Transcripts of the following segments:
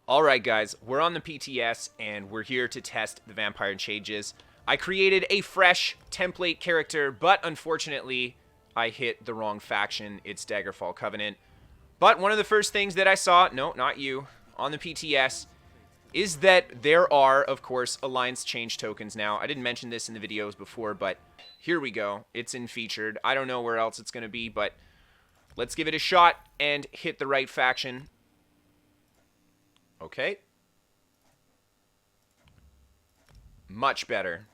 Alright guys, we're on the PTS and we're here to test the Vampire Changes. I created a fresh template character, but unfortunately I hit the wrong faction. It's Daggerfall Covenant. But one of the first things that I saw, no, not you, on the PTS is that there are, of course, Alliance Change tokens now. I didn't mention this in the videos before, but here we go. It's in featured. I don't know where else it's going to be, but let's give it a shot and hit the right faction. Okay. Much better.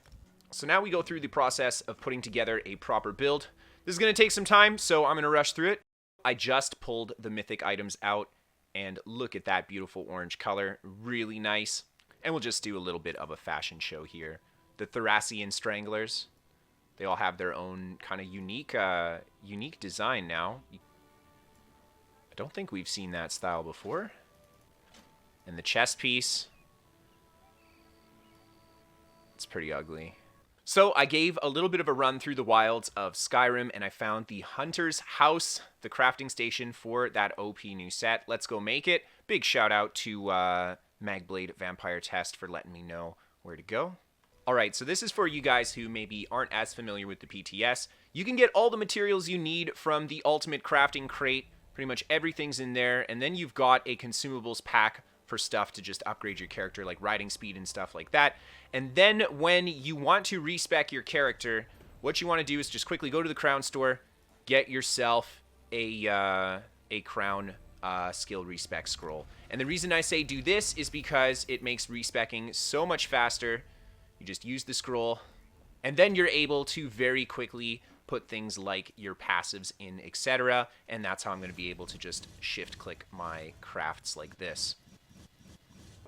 So now we go through the process of putting together a proper build. This is going to take some time, so I'm going to rush through it. I just pulled the Mythic items out, and look at that beautiful orange color. Really nice. And we'll just do a little bit of a fashion show here. The Thracian Stranglers. They all have their own kind of unique design now. I don't think we've seen that style before. And the chest piece. It's pretty ugly. So I gave a little bit of a run through the wilds of Skyrim, and I found the Hunter's House, the crafting station for that OP new set. Let's go make it. Big shout out to Magblade Vampire Test for letting me know where to go. Alright, so this is for you guys who maybe aren't as familiar with the PTS. You can get all the materials you need from the Ultimate Crafting Crate. Pretty much everything's in there, and then you've got a consumables pack for stuff to just upgrade your character, like riding speed and stuff like that. And then when you want to respec your character, what you want to do is just quickly go to the crown store, get yourself a crown skill respec scroll. And the reason I say do this is because it makes respecking so much faster. You just use the scroll, and then you're able to very quickly put things like your passives in, etc. And that's how I'm going to be able to just shift-click my crafts like this.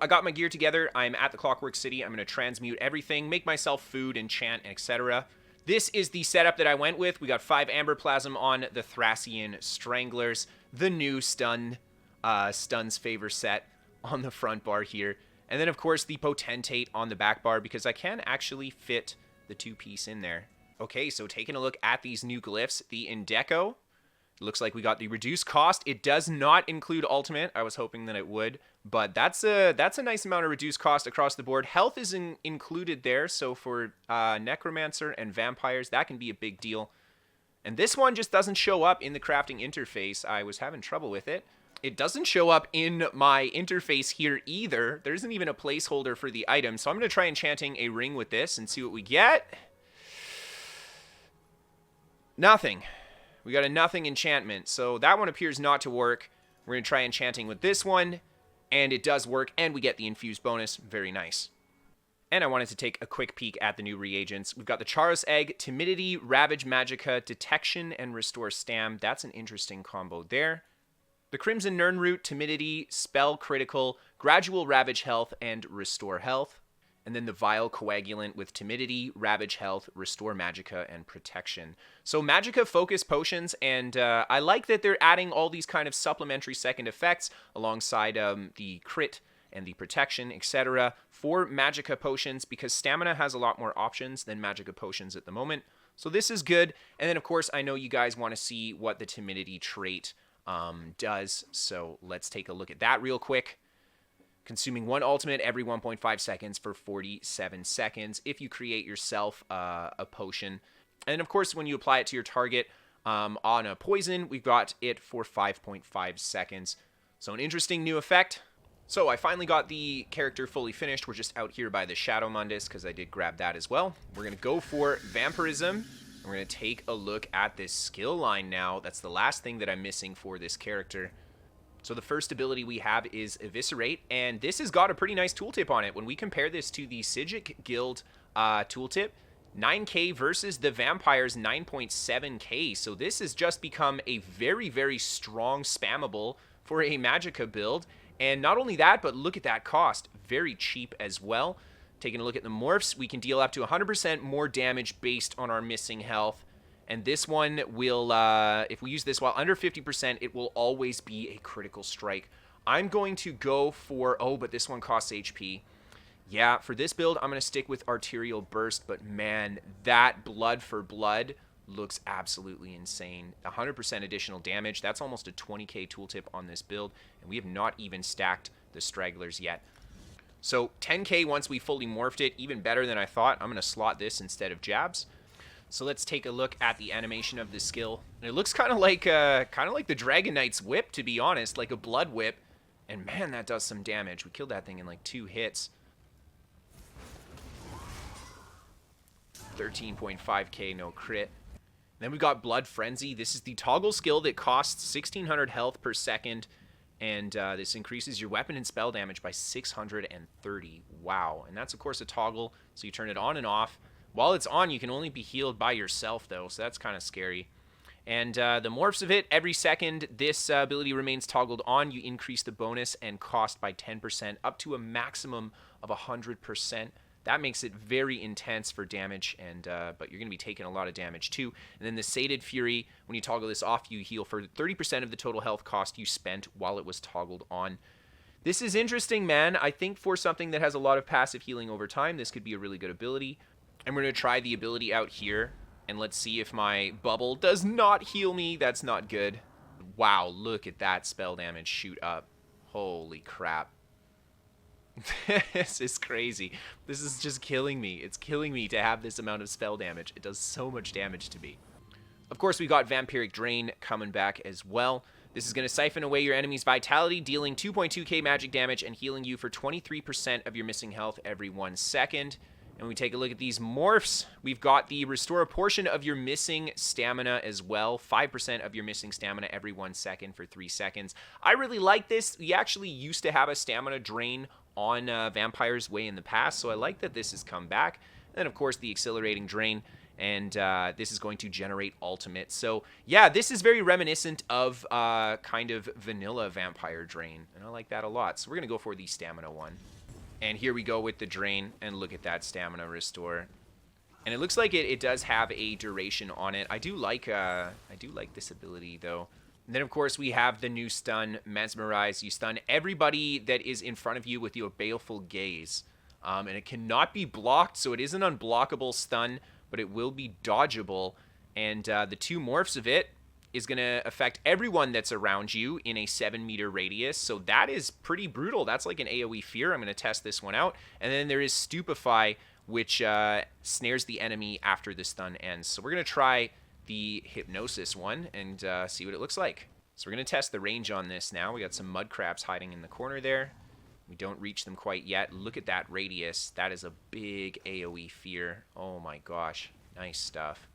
I got my gear together. I'm at the Clockwork City. I'm going to transmute everything, make myself food, enchant, etc. This is the setup that I went with. We got 5 Amber Plasm on the Thracian Stranglers, the new Stuns Favor set on the front bar here. And then, of course, the Potentate on the back bar, because I can actually fit the 2-piece in there. Okay, so taking a look at these new glyphs, the Indeco. Looks like we got the reduced cost. It does not include ultimate. I was hoping that it would, but that's a nice amount of reduced cost across the board. Health is included there, so for Necromancer and Vampires, that can be a big deal. And this one just doesn't show up in the crafting interface. I was having trouble with it. It doesn't show up in my interface here either. There isn't even a placeholder for the item, so I'm going to try enchanting a ring with this and see what we get. Nothing. We got a nothing enchantment, so that one appears not to work. We're going to try enchanting with this one, and it does work, and we get the infused bonus. Very nice. And I wanted to take a quick peek at the new reagents. We've got the Charos Egg, Timidity, Ravage Magicka, Detection, and Restore Stam. That's an interesting combo there. The Crimson Nirnroot, Timidity, Spell Critical, Gradual Ravage Health, and Restore Health. And then the Vile Coagulant with Timidity, Ravage Health, Restore Magicka, and Protection. So Magicka focus potions, and I like that they're adding all these kind of supplementary second effects alongside the crit and the protection, etc. for Magicka potions, because Stamina has a lot more options than Magicka potions at the moment. So this is good. And then, of course, I know you guys want to see what the Timidity trait does, so let's take a look at that real quick. Consuming 1 ultimate every 1.5 seconds for 47 seconds if you create yourself a potion. And of course, when you apply it to your target on a poison, we've got it for 5.5 seconds. So an interesting new effect. So I finally got the character fully finished. We're just out here by the Shadow Mundus because I did grab that as well. We're going to go for Vampirism. We're going to take a look at this skill line now. That's the last thing that I'm missing for this character. So the first ability we have is Eviscerate, and this has got a pretty nice tooltip on it. When we compare this to the Psijic Guild tooltip, 9k versus the Vampires 9.7k. So this has just become a very, very strong spammable for a Magicka build. And not only that, but look at that cost. Very cheap as well. Taking a look at the morphs, we can deal up to 100% more damage based on our missing health. And this one will, if we use this while under 50%, it will always be a critical strike. I'm going to go for, oh, but this one costs HP. Yeah, for this build, I'm going to stick with Arterial Burst, but man, that blood for blood looks absolutely insane. 100% additional damage. That's almost a 20k tooltip on this build, and we have not even stacked the Stranglers yet. So 10k once we fully morphed it, even better than I thought. I'm going to slot this instead of jabs. So let's take a look at the animation of this skill. And it looks kind of like the Dragon Knight's whip, to be honest, like a blood whip. And man, that does some damage. We killed that thing in like 2 hits. 13.5k, no crit. Then we got Blood Frenzy. This is the toggle skill that costs 1600 health per second. And this increases your weapon and spell damage by 630. Wow. And that's, of course, a toggle, so you turn it on and off. While it's on, you can only be healed by yourself, though, so that's kind of scary. And the morphs of it, every second this ability remains toggled on, you increase the bonus and cost by 10%, up to a maximum of 100%. That makes it very intense for damage, and but you're going to be taking a lot of damage too. And then the Sated Fury, when you toggle this off, you heal for 30% of the total health cost you spent while it was toggled on. This is interesting, man. I think for something that has a lot of passive healing over time, this could be a really good ability. And we're going to try the ability out here, and let's see if my bubble does not heal me. That's not good. Wow, look at that spell damage shoot up. Holy crap. This is crazy. This is just killing me. It's killing me to have this amount of spell damage. It does so much damage to me. Of course, we got Vampiric Drain coming back as well. This is going to siphon away your enemy's vitality, dealing 2.2k magic damage and healing you for 23% of your missing health every 1 second. And we take a look at these morphs. We've got the restore a portion of your missing stamina as well. 5% of your missing stamina every 1 second for 3 seconds. I really like this. We actually used to have a stamina drain on Vampire's Way in the past, so I like that this has come back. And then, of course, the accelerating drain, and this is going to generate ultimate. So, yeah, this is very reminiscent of kind of vanilla Vampire Drain, and I like that a lot. So we're going to go for the stamina one. And here we go with the drain, and look at that stamina restore. And it looks like it does have a duration on it. I do like this ability, though. And then, of course, we have the new stun, Mesmerize. You stun everybody that is in front of you with your baleful gaze. And it cannot be blocked, so it is an unblockable stun, but it will be dodgeable. And the 2 morphs of it is going to affect everyone that's around you in a 7-meter radius. So that is pretty brutal. That's like an AoE Fear. I'm going to test this one out. And then there is Stupefy, which snares the enemy after the stun ends. So we're going to try the Hypnosis one and see what it looks like. So we're going to test the range on this now. We got some mud crabs hiding in the corner there. We don't reach them quite yet. Look at that radius. That is a big AoE Fear. Oh my gosh. Nice stuff.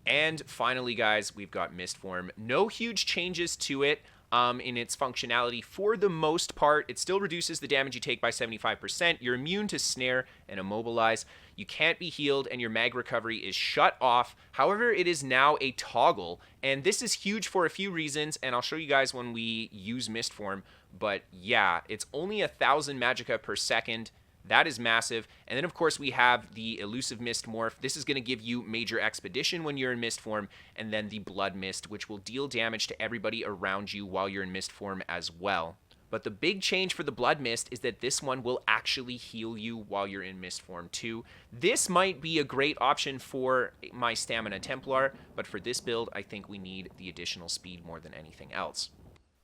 And finally, guys, we've got Mist Form. No huge changes to it in its functionality for the most part. It still reduces the damage you take by 75%. You're immune to Snare and Immobilize. You can't be healed, and your mag recovery is shut off. However, it is now a toggle, and this is huge for a few reasons, and I'll show you guys when we use Mist Form. But yeah, it's only 1,000 magicka per second. That is massive. And then, of course, we have the Elusive Mist Morph. This is going to give you Major Expedition when you're in Mist Form, and then the Blood Mist, which will deal damage to everybody around you while you're in Mist Form as well. But the big change for the Blood Mist is that this one will actually heal you while you're in Mist Form too. This might be a great option for my Stamina Templar, but for this build, I think we need the additional speed more than anything else.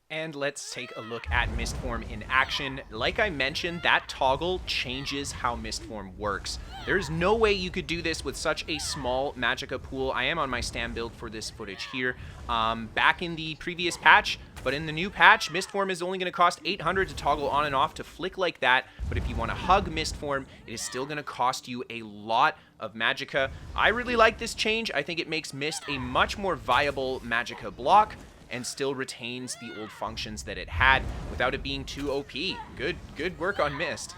And let's take a look at Mist Form in action. Like I mentioned, that toggle changes how Mist Form works. There's no way you could do this with such a small magicka pool. I am on my Stam build for this footage here. Back in the previous patch, but in the new patch, Mist Form is only going to cost 800 to toggle on and off to flick like that. But if you want to hug Mist Form, it is still going to cost you a lot of magicka. I really like this change. I think it makes Mist a much more viable magicka block, and still retains the old functions that it had without it being too OP. Good work on Mist.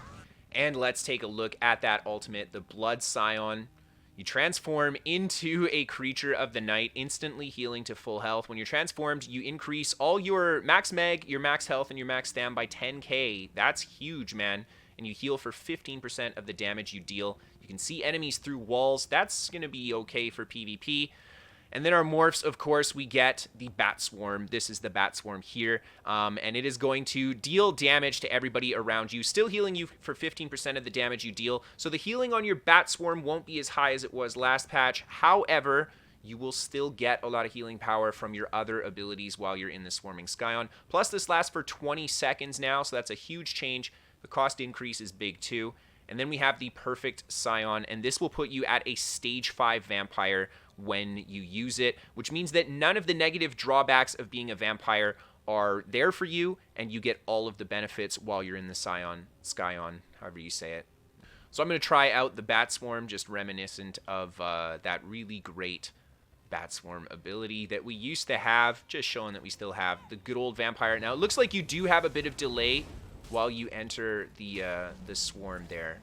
And let's take a look at that ultimate, the Blood Scion. You transform into a creature of the night, instantly healing to full health. When you're transformed, you increase all your max mag, your max health, and your max stam by 10k. That's huge, man. And you heal for 15% of the damage you deal. You can see enemies through walls. That's going to be okay for PvP. And then our morphs, of course, we get the Bat Swarm. This is the Bat Swarm here, and it is going to deal damage to everybody around you, still healing you for 15% of the damage you deal. So the healing on your Bat Swarm won't be as high as it was last patch. However, you will still get a lot of healing power from your other abilities while you're in the Swarming Scion. Plus, this lasts for 20 seconds now, so that's a huge change. The cost increase is big too. And then we have the Perfect Scion, and this will put you at a Stage 5 Vampire when you use it, which means that none of the negative drawbacks of being a vampire are there for you, and you get all of the benefits while you're in the Scion, however you say it. So I'm going to try out the Bat Swarm, just reminiscent of that really great Bat Swarm ability that we used to have, just showing that we still have the good old vampire. Now, it looks like you do have a bit of delay while you enter the swarm there.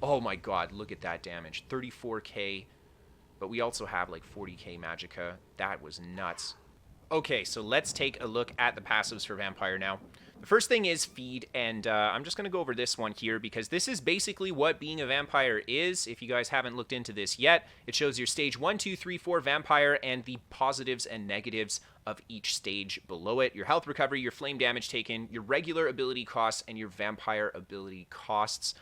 Oh my god, look at that damage. 34k, but we also have like 40k magicka. That was nuts. Okay, so let's take a look at the passives for Vampire now. The first thing is Feed, and I'm just going to go over this one here because this is basically what being a vampire is. If you guys haven't looked into this yet, it shows your stage 1, 2, 3, 4 vampire and the positives and negatives of each stage below it. Your health recovery, your flame damage taken, your regular ability costs, and your vampire ability costs.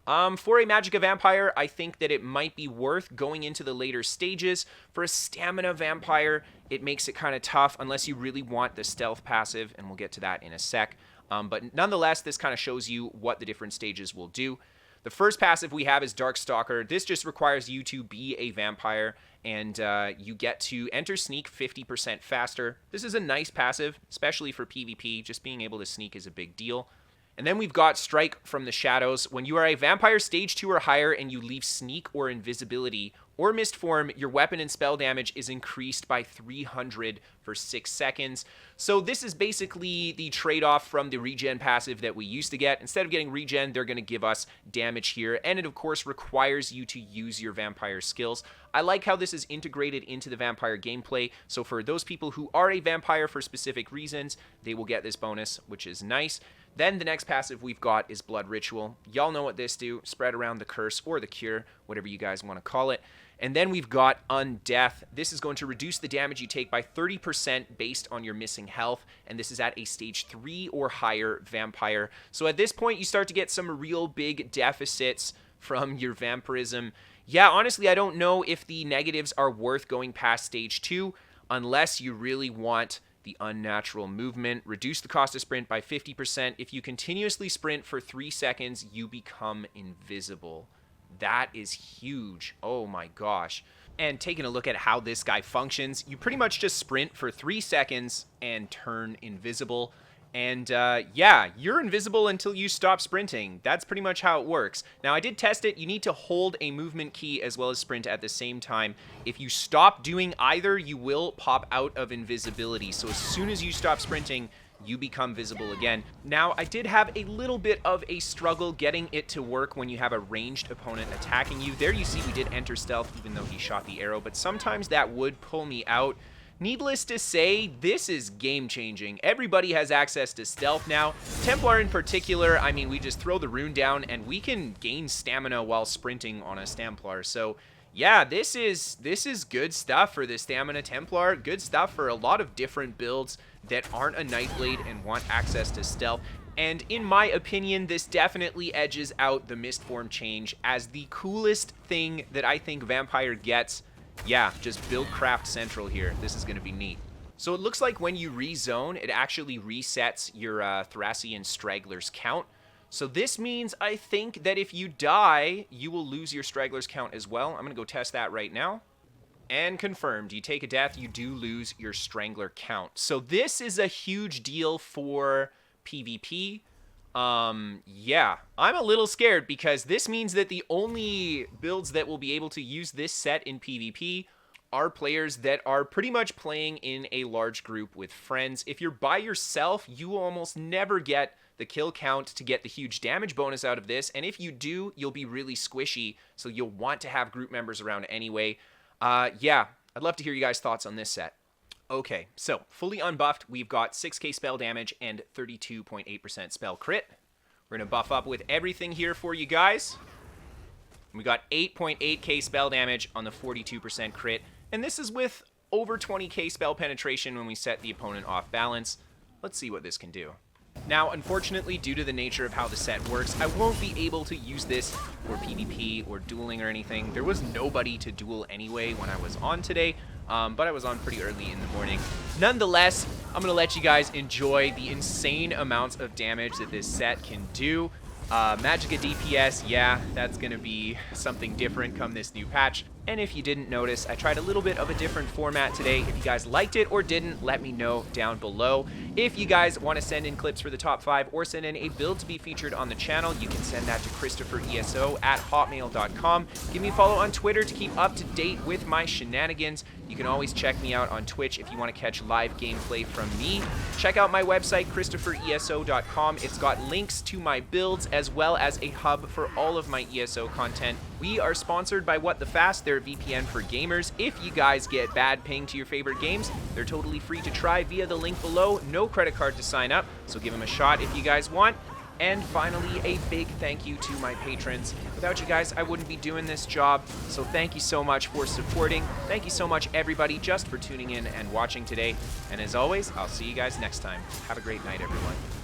For a Magicka Vampire, I think that it might be worth going into the later stages. For a Stamina Vampire, it makes it kind of tough unless you really want the Stealth passive, and we'll get to that in a sec. But nonetheless, this kind of shows you what the different stages will do. The first passive we have is Darkstalker. This just requires you to be a vampire, and you get to enter Sneak 50% faster. This is a nice passive, especially for PvP. Just being able to sneak is a big deal. And then we've got Strike from the Shadows. When you are a vampire stage 2 or higher and you leave Sneak or Invisibility or Mist Form, your weapon and spell damage is increased by 300 for 6 seconds. So this is basically the trade-off from the regen passive that we used to get. Instead of getting regen, they're going to give us damage here. And it, of course, requires you to use your vampire skills. I like how this is integrated into the vampire gameplay. So for those people who are a vampire for specific reasons, they will get this bonus, which is nice. Then the next passive we've got is Blood Ritual. Y'all know what this do. Spread around the curse or the cure, whatever you guys want to call it. And then we've got Undeath. This is going to reduce the damage you take by 30% based on your missing health. And this is at a stage 3 or higher vampire. So at this point, you start to get some real big deficits from your vampirism. Yeah, honestly, I don't know if the negatives are worth going past stage 2 unless you really want the unnatural movement. Reduce the cost of sprint by 50%. If you continuously sprint for 3 seconds, you become invisible. That is huge. Oh my gosh. And taking a look at how this guy functions, you pretty much just sprint for 3 seconds and turn invisible. And yeah, you're invisible until you stop sprinting. That's pretty much how it works. Now, I did test it. You need to hold a movement key as well as sprint at the same time. If you stop doing either, you will pop out of invisibility. So as soon as you stop sprinting, you become visible again. Now, I did have a little bit of a struggle getting it to work when you have a ranged opponent attacking you. There you see we did enter stealth even though he shot the arrow, but sometimes that would pull me out. Needless to say, this is game-changing. Everybody has access to stealth now. Templar in particular, I mean, we just throw the rune down and we can gain stamina while sprinting on a Templar. So yeah, this is good stuff for the Stamina Templar. Good stuff for a lot of different builds that aren't a Nightblade and want access to stealth. And in my opinion, this definitely edges out the Mist Form change as the coolest thing that I think Vampire gets. Yeah, just build Craft Central here. This is going to be neat. So it looks like when you rezone, it actually resets your Thracian Stranglers count. So this means, I think, that if you die, you will lose your Stranglers count as well. I'm going to go test that right now. And confirmed. You take a death, you do lose your Strangler count. So this is a huge deal for PvP. Yeah, I'm a little scared because this means that the only builds that will be able to use this set in PvP are players that are pretty much playing in a large group with friends. If you're by yourself, you will almost never get the kill count to get the huge damage bonus out of this, and if you do, you'll be really squishy, so you'll want to have group members around anyway. Yeah, I'd love to hear you guys' thoughts on this set. Okay, so fully unbuffed, we've got 6k spell damage and 32.8% spell crit. We're going to buff up with everything here for you guys. We got 8.8k spell damage on the 42% crit, and this is with over 20k spell penetration when we set the opponent off balance. Let's see what this can do. Now, unfortunately, due to the nature of how the set works, I won't be able to use this for PvP or dueling or anything. There was nobody to duel anyway when I was on today, but I was on pretty early in the morning. Nonetheless, I'm going to let you guys enjoy the insane amounts of damage that this set can do. Magicka DPS, yeah, that's going to be something different come this new patch. And if you didn't notice, I tried a little bit of a different format today. If you guys liked it or didn't, let me know down below. If you guys want to send in clips for the top 5 or send in a build to be featured on the channel, you can send that to KristoferESO@hotmail.com. Give me a follow on Twitter to keep up to date with my shenanigans. You can always check me out on Twitch if you want to catch live gameplay from me. Check out my website, KristoferESO.com. It's got links to my builds as well as a hub for all of my ESO content. We are sponsored by What the Fast. They're a VPN for gamers. If you guys get bad ping to your favorite games, they're totally free to try via the link below. No credit card to sign up, so give them a shot if you guys want. And finally, a big thank you to my patrons. Without you guys, I wouldn't be doing this job, so thank you so much for supporting. Thank you so much, everybody, just for tuning in and watching today. And as always, I'll see you guys next time. Have a great night, everyone.